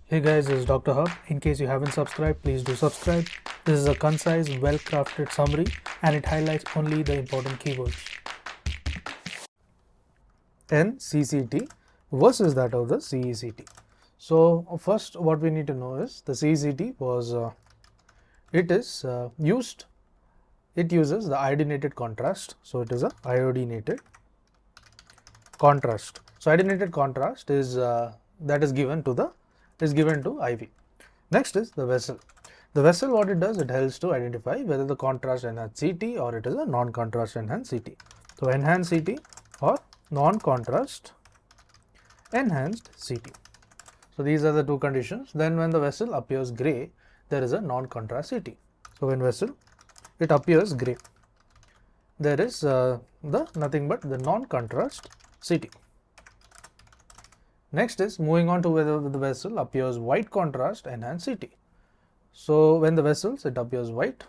Hey guys, this is Dr. Hub. In case you haven't subscribed, please do subscribe. This is a concise, well-crafted summary and it highlights only the important keywords. NCCT versus that of the CECT. So first what we need to know is the CECT was, it uses the iodinated contrast. So it is a iodinated contrast. So iodinated contrast is that is given to IV. Next is the vessel. The vessel, what it does, it helps to identify whether the contrast enhanced CT or it is a non-contrast enhanced CT. So enhanced CT or non-contrast enhanced CT. So these are the two conditions. Then when the vessel appears gray, there is a non-contrast CT. So when vessel it appears gray, there is nothing but the non-contrast CT. Next is moving on to whether the vessel appears white contrast enhanced CT. So when the vessels it appears white.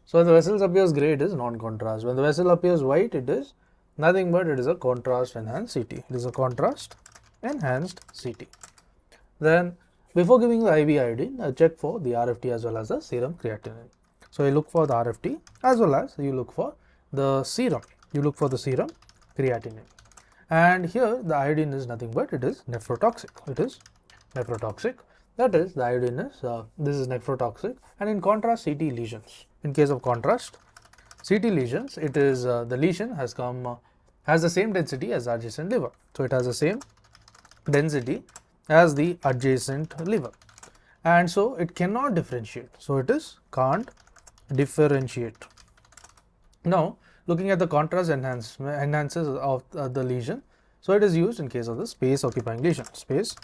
So when the vessels appears gray, it is non-contrast. When the vessel appears white, it is nothing but it is a contrast enhanced CT. It is a contrast enhanced CT. Then before giving the IV iodine, check for the RFT as well as the serum creatinine. So you look for the RFT as well as you look for the serum. You look for the serum creatinine. And here the iodine is nothing but it is nephrotoxic. It is nephrotoxic. That is, the iodine is this is nephrotoxic. And in contrast, CT lesions. In case of contrast, CT lesions, it is the lesion has the same density as adjacent liver. So it has the same density as the adjacent liver, and so it cannot differentiate. So it is can't differentiate. Now looking at the contrast enhances of the lesion. So it is used in case of the space occupying lesion. Space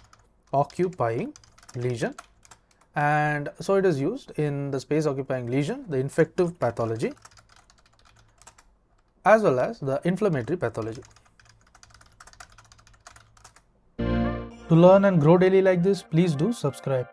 occupying lesion. And so it is used in the space occupying lesion, the infective pathology as well as the inflammatory pathology. To learn and grow daily like this, please do subscribe.